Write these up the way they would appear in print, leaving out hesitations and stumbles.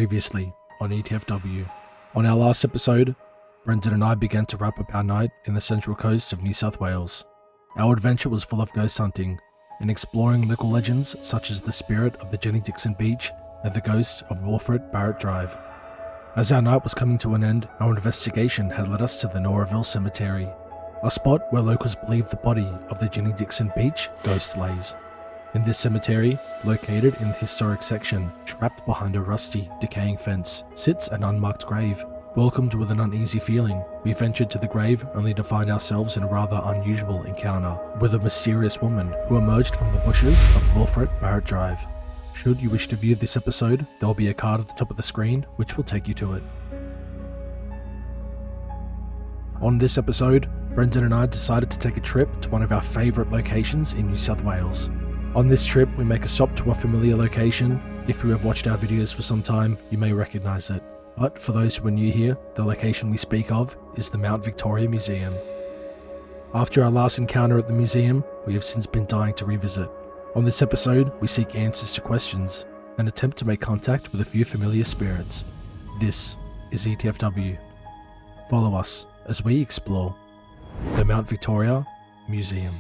Previously on ETFW. On our last episode, Brendan and I began to wrap up our night in the central coast of New South Wales. Our adventure was full of ghost hunting and exploring local legends such as the spirit of the Jenny Dixon Beach and the ghost of Wilfred Barrett Drive. As our night was coming to an end, our investigation had led us to the Noraville Cemetery, a spot where locals believe the body of the Jenny Dixon Beach ghost lays. In this cemetery, located in the historic section, trapped behind a rusty, decaying fence, sits an unmarked grave. Welcomed with an uneasy feeling, we ventured to the grave only to find ourselves in a rather unusual encounter with a mysterious woman who emerged from the bushes of Wilfred Barrett Drive. Should you wish to view this episode, there will be a card at the top of the screen which will take you to it. On this episode, Brendan and I decided to take a trip to one of our favourite locations in New South Wales. On this trip, we make a stop to a familiar location. If you have watched our videos for some time, you may recognise it. But for those who are new here, the location we speak of is the Mount Victoria Museum. After our last encounter at the museum, we have since been dying to revisit. On this episode, we seek answers to questions and attempt to make contact with a few familiar spirits. This is ETFW. Follow us as we explore the Mount Victoria Museum.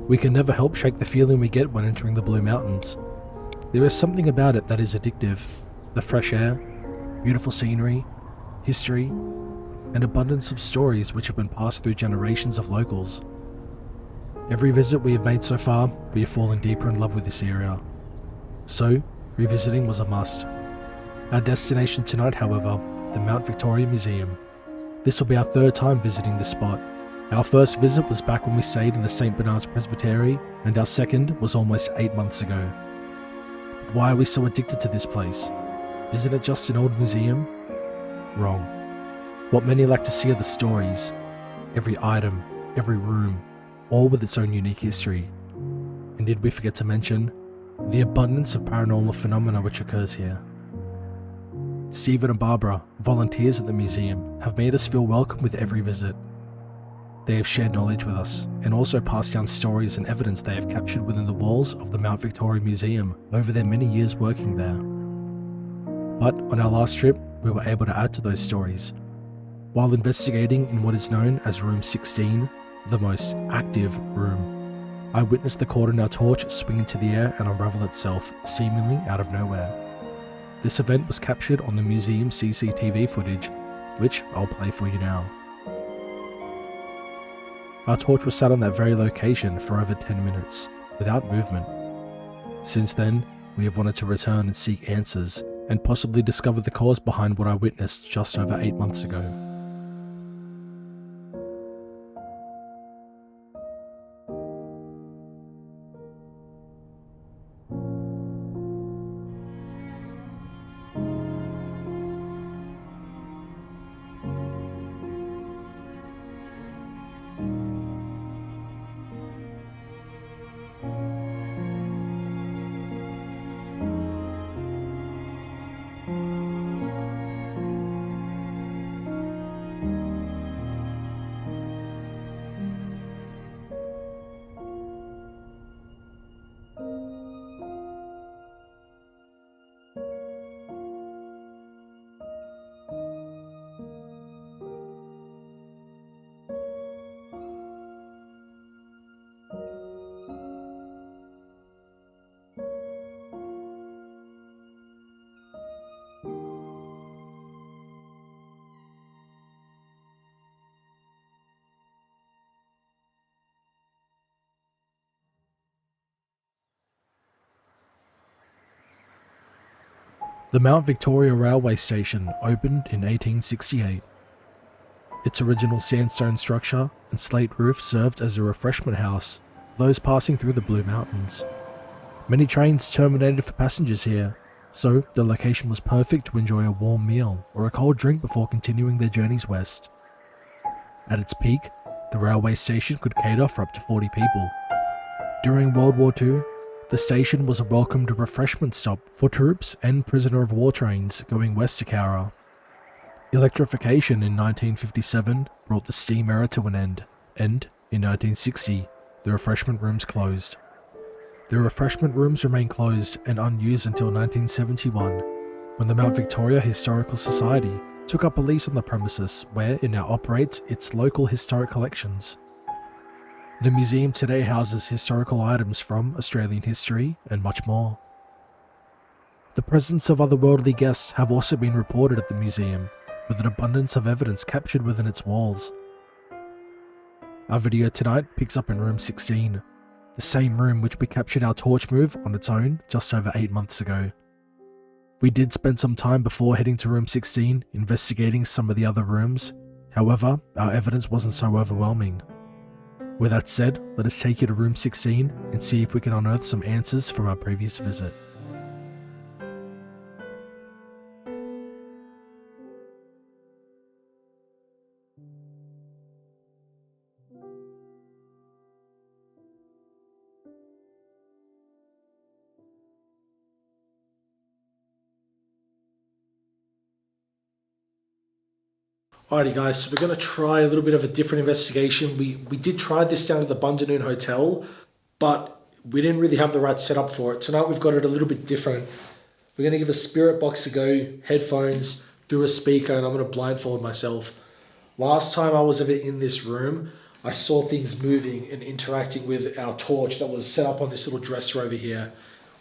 We can never help shake the feeling we get when entering the Blue Mountains. There is something about it that is addictive. The fresh air, beautiful scenery, history, and abundance of stories which have been passed through generations of locals. Every visit we have made so far, we have fallen deeper in love with this area. So, revisiting was a must. Our destination tonight, however, the Mount Victoria Museum. This will be our third time visiting this spot. Our first visit was back when we stayed in the St. Bernard's Presbytery, and our second was almost 8 months ago. But why are we so addicted to this place? Isn't it just an old museum? Wrong. What many like to see are the stories. Every item, every room, all with its own unique history. And did we forget to mention the abundance of paranormal phenomena which occurs here? Stephen and Barbara, volunteers at the museum, have made us feel welcome with every visit. They have shared knowledge with us, and also passed down stories and evidence they have captured within the walls of the Mount Victoria Museum over their many years working there. But on our last trip, we were able to add to those stories. While investigating in what is known as Room 16, the most active room, I witnessed the cord in our torch swing into the air and unravel itself, seemingly out of nowhere. This event was captured on the museum CCTV footage, which I'll play for you now. Our torch was sat on that very location for over 10 minutes, without movement. Since then, we have wanted to return and seek answers, and possibly discover the cause behind what I witnessed just over 8 months ago. The Mount Victoria Railway Station opened in 1868. Its original sandstone structure and slate roof served as a refreshment house for those passing through the Blue Mountains. Many trains terminated for passengers here, so the location was perfect to enjoy a warm meal or a cold drink before continuing their journeys west. At its peak, the railway station could cater for up to 40 people. During World War II, the station was a welcomed refreshment stop for troops and prisoner of war trains going west to Cowra. Electrification in 1957 brought the steam era to an end, and in 1960, the refreshment rooms closed. The refreshment rooms remained closed and unused until 1971, when the Mount Victoria Historical Society took up a lease on the premises where it now operates its local historic collections. The museum today houses historical items from Australian history and much more. The presence of otherworldly guests have also been reported at the museum, with an abundance of evidence captured within its walls. Our video tonight picks up in room 16, the same room which we captured our torch move on its own just over 8 months ago. We did spend some time before heading to room 16 investigating some of the other rooms, however, our evidence wasn't so overwhelming. With that said, let us take you to room 16 and see if we can unearth some answers from our previous visit. Alrighty guys, so we're going to try a little bit of a different investigation. We did try this down at the Bundanoon Hotel, but we didn't really have the right setup for it. Tonight we've got it a little bit different. We're going to give a spirit box a go, headphones, through a speaker, and I'm going to blindfold myself. Last time I was ever in this room, I saw things moving and interacting with our torch that was set up on this little dresser over here.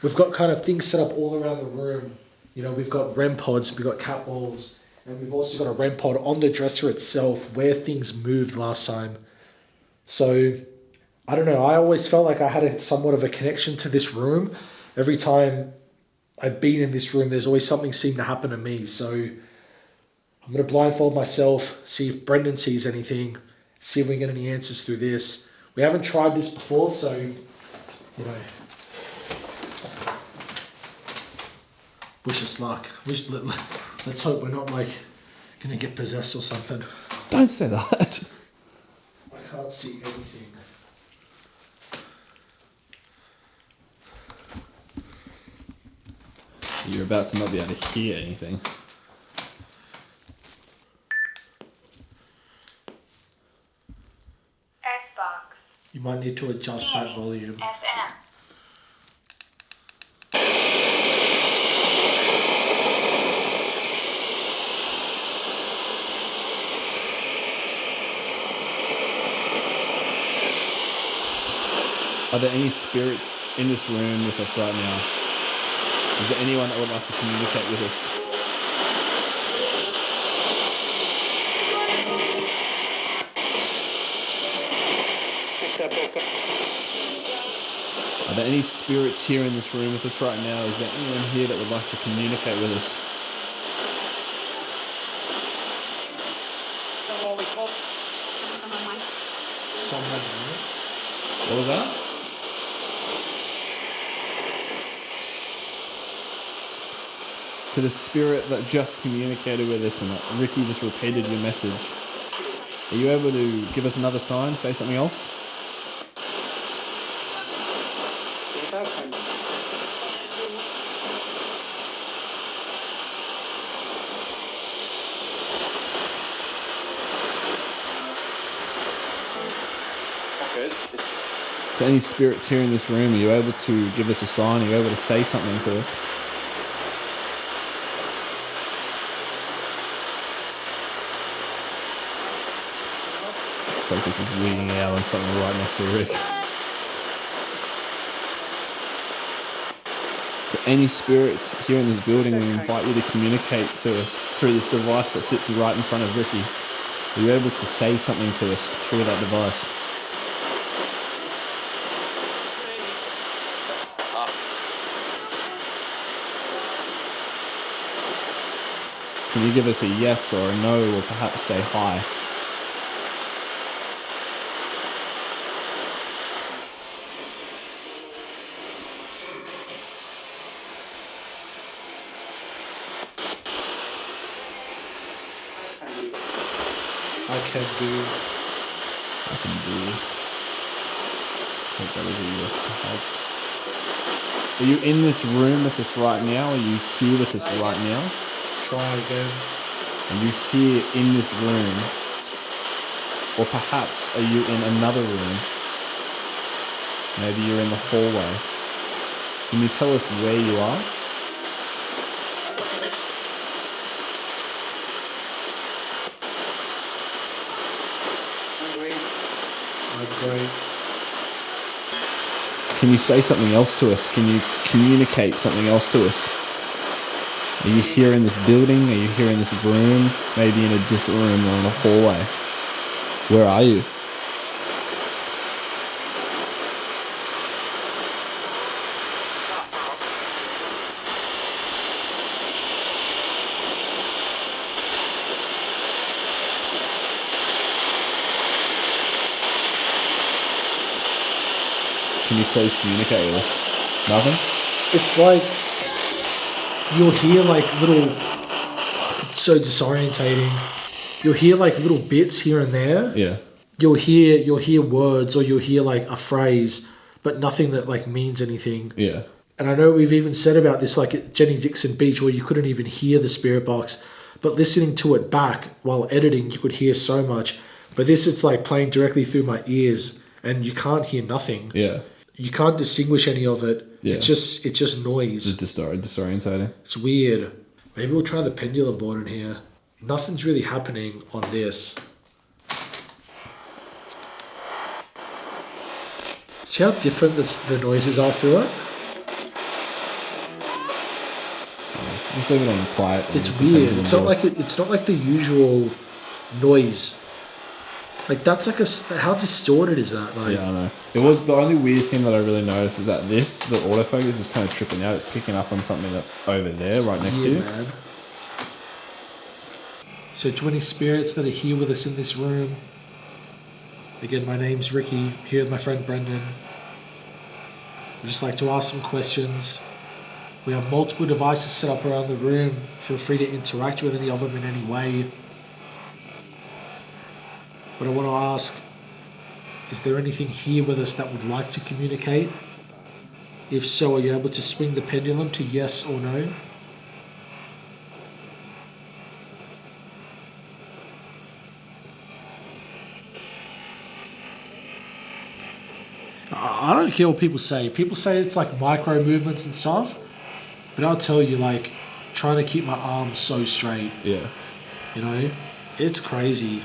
We've got kind of things set up all around the room. You know, we've got REM pods, we've got cat walls, and we've also got a REM pod on the dresser itself where things moved last time. So, I don't know, I always felt like I had somewhat of a connection to this room. Every time I've been in this room, there's always something seemed to happen to me. So, I'm going to blindfold myself, see if Brendan sees anything, see if we can get any answers through this. We haven't tried this before, so, you know, wish us luck. Let's hope we're not like gonna get possessed or something. Don't say that. I can't see anything. You're about to not be able to hear anything. SBox. You might need to adjust that volume. FM. Are there any spirits in this room with us right now? Is there anyone that would like to communicate with us? Are there any spirits here in this room with us right now? Is there anyone here that would like to communicate with us? Someone. What was that? To the spirit that just communicated with us and that Ricky just repeated your message. Are you able to give us another sign, say something else? To any spirits here in this room, are you able to give us a sign? Are you able to say something to us? Focus is leaning out on something right next to Rick. To any spirits here in this building, we invite you to communicate to us through this device that sits right in front of Ricky. Are you able to say something to us through that device? Can you give us a yes or a no, or perhaps say hi? I can do. think that is a yes, perhaps. Are you in this room with us right now? Are you here with us right now? Try again. Are you here in this room? Or perhaps are you in another room? Maybe you're in the hallway. Can you tell us where you are? Great. Can you say something else to us? Can you communicate something else to us? Are you here in this building? Are you here in this room? Maybe in a different room or in a hallway? Where are you? Can you please communicate with us? Nothing? It's like you'll hear like little, it's so disorientating. You'll hear like little bits here and there. Yeah. You'll hear words, or you'll hear like a phrase, but nothing that like means anything. Yeah. And I know we've even said about this like at Jenny Dixon Beach, where you couldn't even hear the spirit box, but listening to it back while editing, you could hear so much. But this, it's like playing directly through my ears, and you can't hear nothing. Yeah. You can't distinguish any of it. Yeah. It's just noise. It's just disorientating. It's weird. Maybe we'll try the pendulum board in here. Nothing's really happening on this. See how different the noises are through it? Just leave it on quiet. It's weird. It's not like the usual noise. Like that's like how distorted is that? Like, yeah, I know. It was the only weird thing that I really noticed is that the autofocus is kind of tripping out. It's picking up on something that's over there, right next to you. Man. So to any spirits that are here with us in this room, again, my name's Ricky, here with my friend Brendan. We'd just like to ask some questions. We have multiple devices set up around the room. Feel free to interact with any of them in any way. But I want to ask, is there anything here with us that would like to communicate? If so, are you able to swing the pendulum to yes or no? I don't care what people say. People say it's like micro movements and stuff. But I'll tell you, like, trying to keep my arms so straight. Yeah. You know? It's crazy.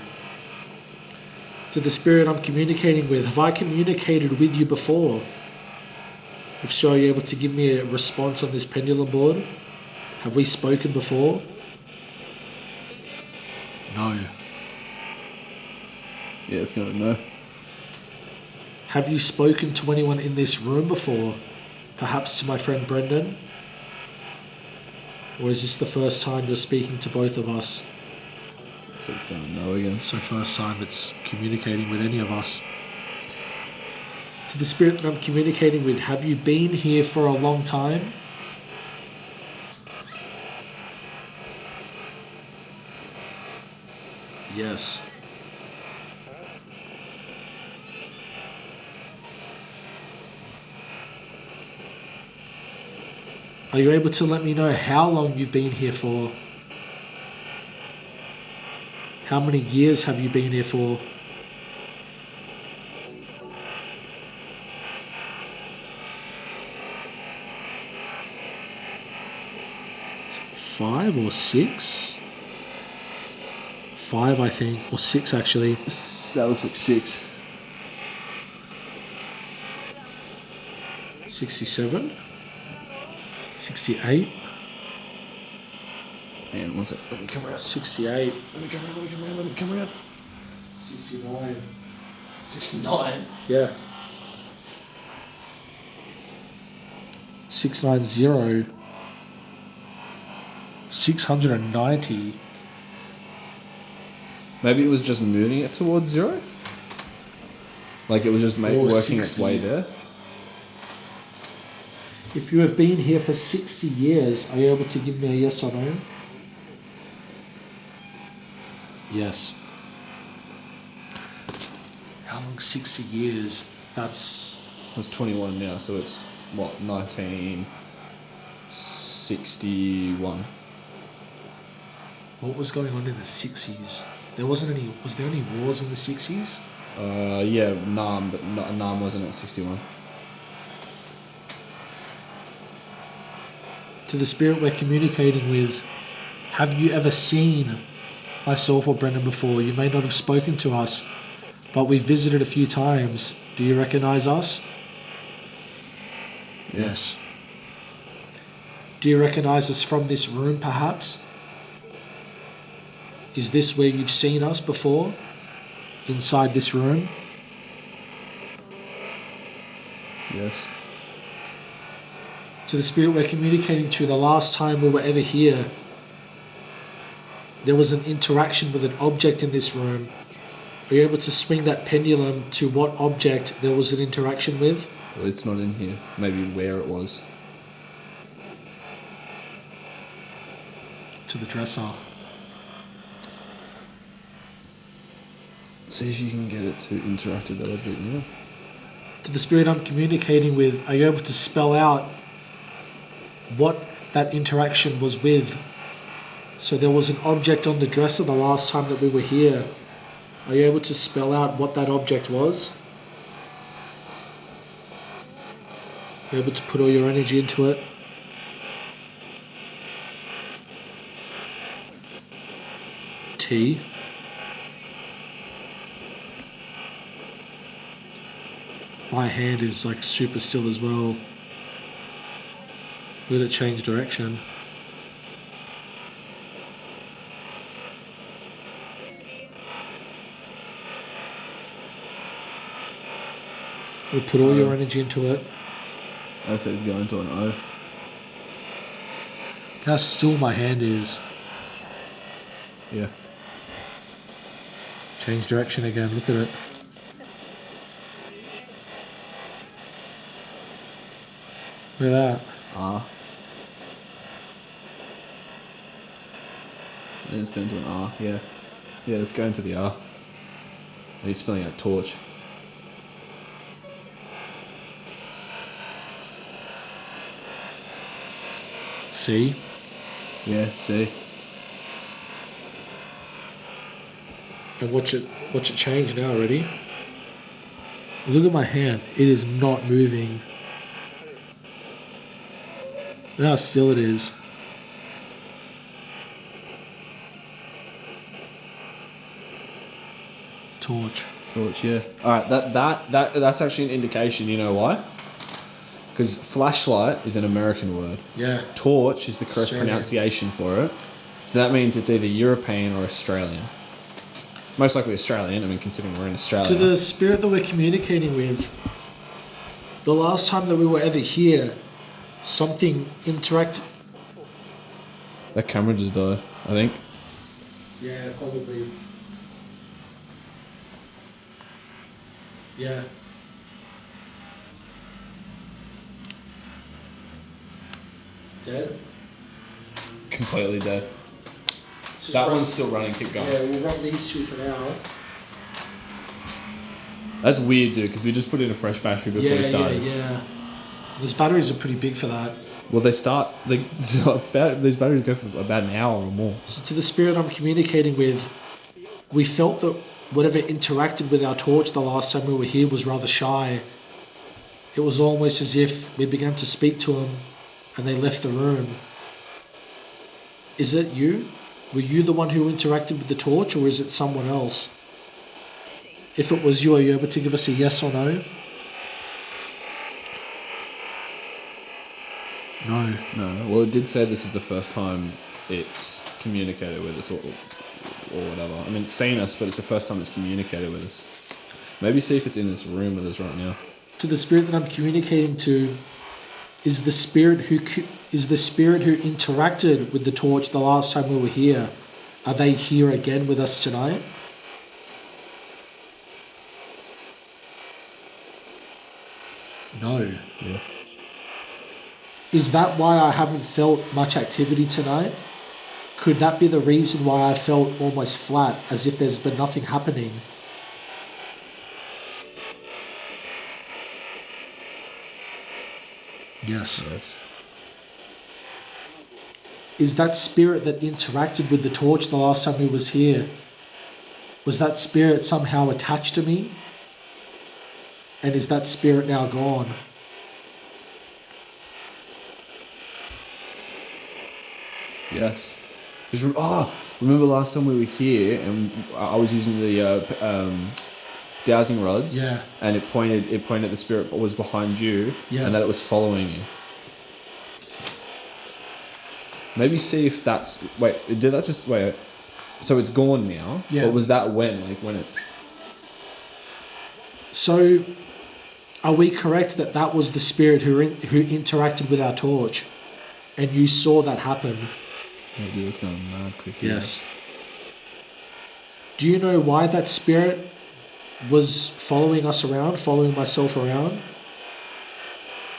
To the spirit I'm communicating with, have I communicated with you before? If so, are you able to give me a response on this pendulum board? Have we spoken before? No. Yeah, it's gonna no. Have you spoken to anyone in this room before? Perhaps to my friend Brendan? Or is this the first time you're speaking to both of us? So it's gonna no again. So first time it's communicating with any of us. To the spirit that I'm communicating with, have you been here for a long time? Yes. Are you able to let me know how long you've been here for? How many years have you been here for? Five or six? 5, I think, or 6 actually. That looks like 6. 67? 68? Man, one sec. Let me come around. 68. Let me come around. 69. 69. Yeah. 690. 690. Maybe it was just moving it towards 0? Like it was just Or working its 60. way there? If you have been here for 60 years, are you able to give me a yes or no? Yes. How long? 60 years. That's It's 21 now, so it's what, 1961. What was going on in the 60s? Was there any wars in the 60s? Yeah, Nam, but Nam wasn't at 61. To the spirit we're communicating with, have you ever seen myself or Brendan before? You may not have spoken to us, but we've visited a few times. Do you recognize us? Yes. Do you recognize us from this room, perhaps? Is this where you've seen us before? Inside this room? Yes. To the spirit we're communicating to, the last time we were ever here, there was an interaction with an object in this room. Are you able to swing that pendulum to what object there was an interaction with? Well, it's not in here. Maybe where it was. To the dresser. See if you can get it to interact with that object now. To the spirit I'm communicating with, are you able to spell out what that interaction was with? So there was an object on the dresser the last time that we were here. Are you able to spell out what that object was? Are you able to put all your energy into it? T. My hand is like super still as well. Let it change direction. We put all your energy into it. I say it's going to an O. How still my hand is. Yeah. Change direction again, look at it. Look at that. R. And it's going to an R, yeah. Yeah, it's going to the R. And he's spelling out torch. C. Yeah, see. And watch it change now already. Look at my hand. It is not moving. Look how still it is. Torch. Torch, yeah. Alright, that's actually an indication, you know why? Because flashlight is an American word. Yeah. Torch is the correct Australian. pronunciation for it. So that means it's either European or Australian. Most likely Australian, I mean, considering we're in Australia. To the spirit that we're communicating with, the last time that we were ever here, something interacted. That camera just died, I think. Yeah, probably. Yeah. Dead? Completely dead. Let's just That run- one's still running, keep going. Yeah, we'll run these two for now. That's weird, dude, because we just put in a fresh battery before we started. Yeah. Those batteries are pretty big for that. Well, these batteries go for about an hour or more. So to the spirit I'm communicating with, we felt that whatever interacted with our torch the last time we were here was rather shy. It was almost as if we began to speak to them and they left the room. Is it you? Were you the one who interacted with the torch, or is it someone else? If it was you, are you able to give us a yes or no? No. No, well, it did say this is the first time it's communicated with us or whatever. I mean, it's seen us, but it's the first time it's communicated with us. Maybe see if it's in this room with us right now. To the spirit that I'm communicating to, is the spirit who interacted with the torch the last time we were here, are they here again with us tonight? No. Yeah. Is that why I haven't felt much activity tonight? Could that be the reason why I felt almost flat, as if there's been nothing happening? Yes. Yes. Is that spirit that interacted with the torch the last time he was here, was that spirit somehow attached to me? And is that spirit now gone? Yes. Remember last time we were here and I was using the dowsing rods? Yeah. And it pointed the spirit was behind you, Yeah. and that it was following you. Maybe see if that's... Wait, did that just... Wait, so it's gone now? Yeah. But was that when? Like, when it... So, are we correct that that was the spirit who interacted with our torch? And you saw that happen? Maybe it's going mad quickly. Yes. Do you know why that spirit was following us around, following myself around?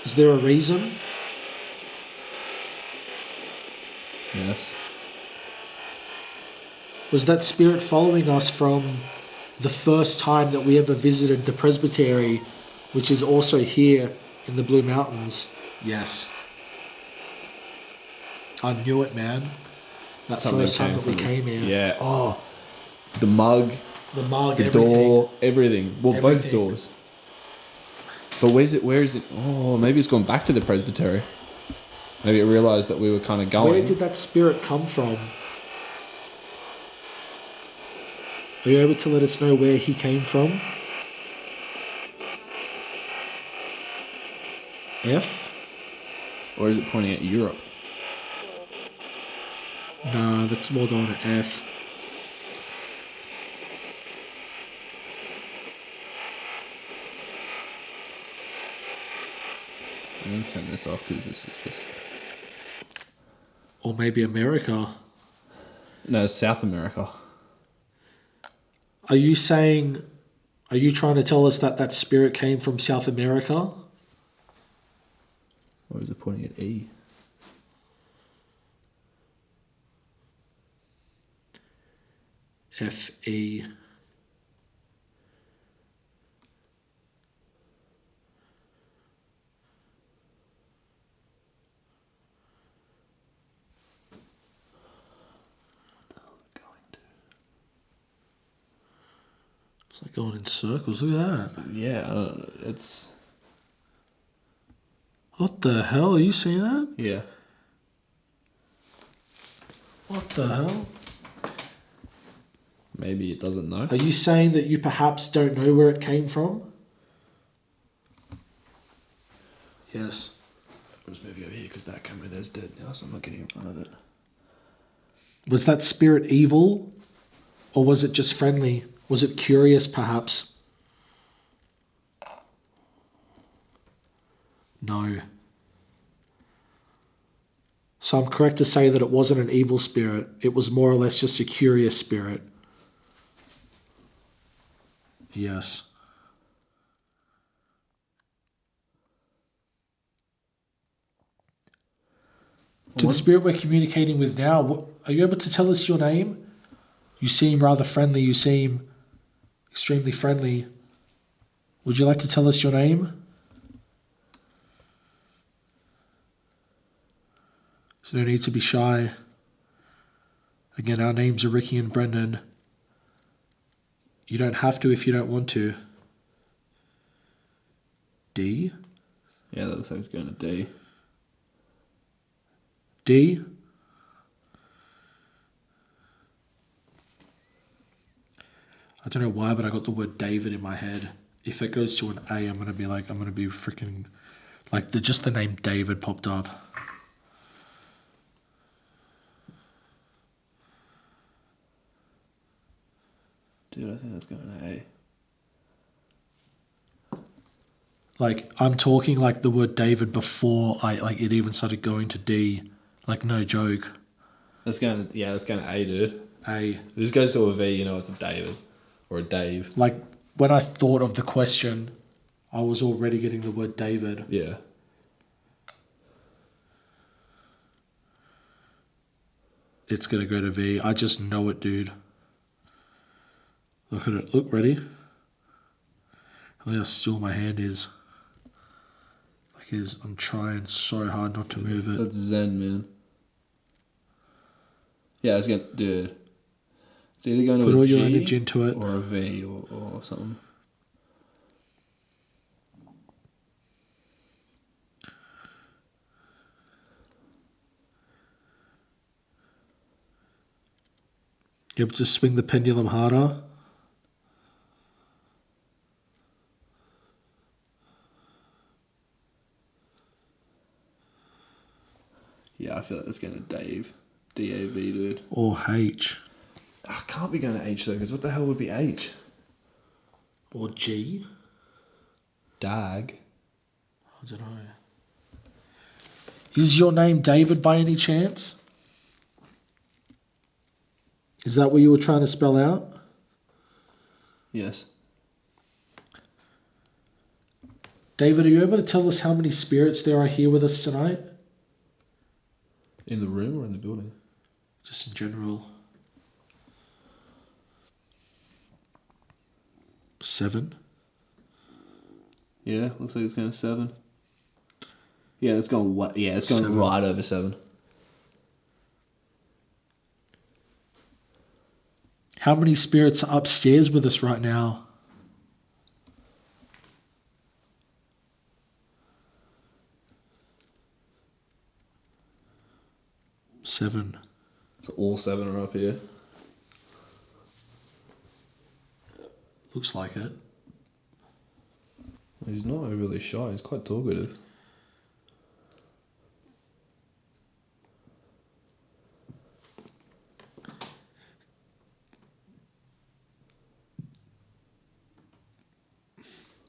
Is there a reason? Yes. Was that spirit following us from the first time that we ever visited the presbytery, which is also here in the Blue Mountains? Yes. I knew it, man. That Something first time that we came here. Yeah. Oh, the mug, The mug, the everything. door, everything. Well, both Everything. doors. But where is it? Oh, maybe it's gone back to the presbytery. Maybe it realised that we were kind of going. Where did that spirit come from? Are you able to let us know where he came from? F? Or is it pointing at Europe? Nah, that's more going to F. I'm going to turn this off because this is just... Or maybe America. No, South America. Are you saying... Are you trying to tell us that that spirit came from South America? Or is it pointing at E? F-E... It's like going in circles. Look at that. Yeah, I don't know. It's... What the hell? Are you seeing that? Yeah. What the hell? Maybe it doesn't know. Are you saying that you perhaps don't know where it came from? Yes. I'll just move you over here because that camera there's dead now, so I'm not getting in front of it. Was that spirit evil? Or was it just friendly? Was it curious, perhaps? No. So I'm correct to say that it wasn't an evil spirit. It was more or less just a curious spirit. Yes. To the spirit we're communicating with now, are you able to tell us your name? You seem rather friendly. You seem extremely friendly. Would you like to tell us your name? There's no need to be shy. Again, our names are Ricky and Brendan. You don't have to if you don't want to. D? Yeah, that looks like it's going to D. D? I don't know why, but I got the word David in my head. If it goes to an A, I'm going to be freaking... Like, just the name David popped up. Dude, I think that's going to A. Like, I'm talking like the word David before it even started going to D. Like, no joke. That's going to A, dude. A. If this goes to a V, you know it's a David. Or a Dave. Like, when I thought of the question, I was already getting the word David. Yeah. It's going to go to V. I just know it, dude. Look at it. Look, ready? Look how still my hand is. because I'm trying so hard not to move it. That's zen, man. Yeah, it's gonna do. It's either going to Put a all G your energy into it. or a V or something. Yep, just swing the pendulum harder. Yeah, I feel like it's going to Dave. DAV, dude. Or H. I can't be going to H, though, because what the hell would be H? Or G. Dag. I don't know. Is your name David by any chance? Is that what you were trying to spell out? Yes. David, are you able to tell us how many spirits there are here with us tonight? In the room or in the building? Just in general. 7. Yeah, looks like it's going to 7. Yeah, it's going. Yeah, it's going 7. right over 7. How many spirits are upstairs with us right now? Seven. So all 7 are up here. Looks like it. He's not overly shy. He's quite talkative.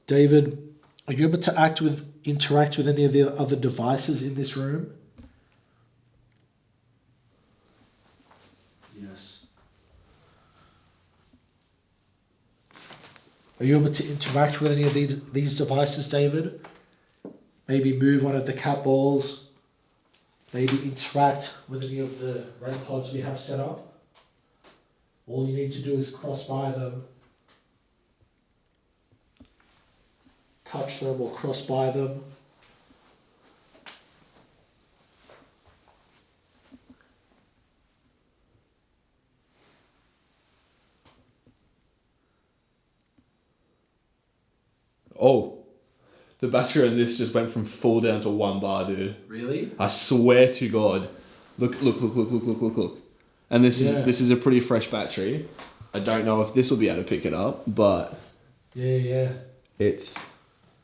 David, are you able to interact with any of the other devices in this room? Yes. Are you able to interact with any of these devices, David? Maybe move one of the cat balls. Maybe interact with any of the REM pods we have set up. All you need to do is cross by them, touch them or cross by them. Oh, the battery on this just went from full down to 1 bar, dude. Really? I swear to God. Look. And this is a pretty fresh battery. I don't know if this will be able to pick it up, but Yeah. it's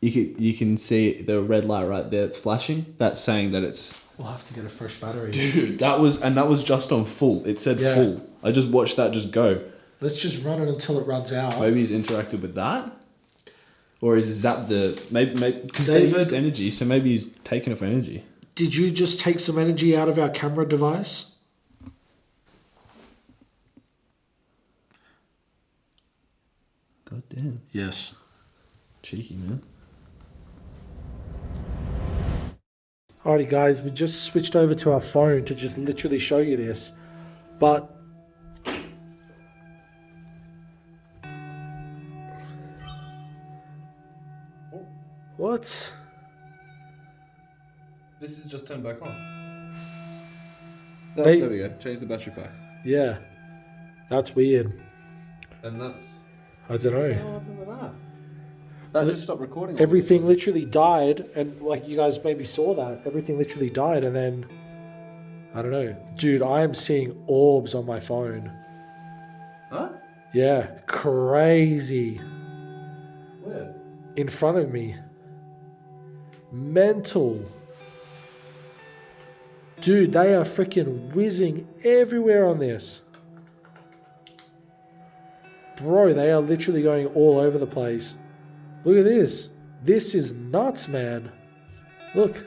you can see the red light right there. It's flashing. That's saying that it's. We'll have to get a fresh battery. Dude, that was just on full. It said full. I just watched that just go. Let's just run it until it runs out. Maybe he's interacted with that. Or is zapped the maybe because they David, use energy, so maybe he's taken off energy. Did you just take some energy out of our camera device? God damn. Yes. Cheeky, man. Alrighty guys, we just switched over to our phone to just literally show you this. But what? This is just turned back on. They- there we go. Change the battery pack. Yeah. That's weird. And that's... I don't know. What happened with that? That just stopped recording. Everything literally died, and like you guys maybe saw that. Everything literally died, and then I don't know. Dude, I am seeing orbs on my phone. Huh? Yeah, crazy. Where? In front of me. Mental. Dude, they are freaking whizzing everywhere on this. Bro, they are literally going all over the place. Look at this. This is nuts, man. Look.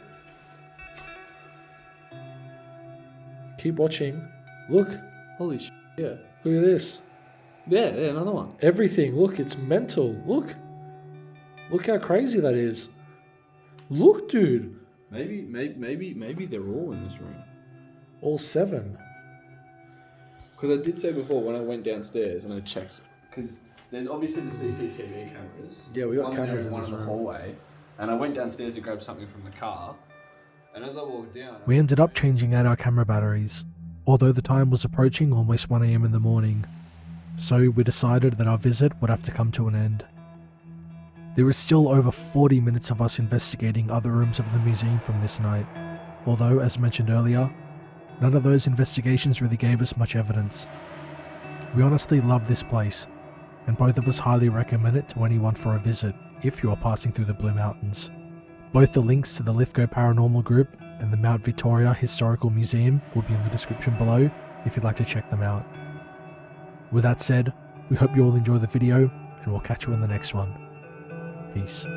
Keep watching. Look. Holy sh**, yeah. Look at this. Yeah, another one. Everything. Look, it's mental. Look. Look how crazy that is. Look, dude. Maybe they're all in this room. All 7. Because I did say before when I went downstairs and I checked, because there's obviously the CCTV cameras. Yeah, we got one cameras there and in one this in the room. hallway. And I went downstairs to grab something from the car, and as I walked down... We ended up changing out our camera batteries, although the time was approaching almost 1 AM in the morning, so we decided that our visit would have to come to an end. There is still over 40 minutes of us investigating other rooms of the museum from this night, although, as mentioned earlier, none of those investigations really gave us much evidence. We honestly love this place, and both of us highly recommend it to anyone for a visit if you are passing through the Blue Mountains. Both the links to the Lithgow Paranormal Group and the Mount Victoria Historical Museum will be in the description below if you'd like to check them out. With that said, we hope you all enjoy the video, and we'll catch you in the next one. Peace.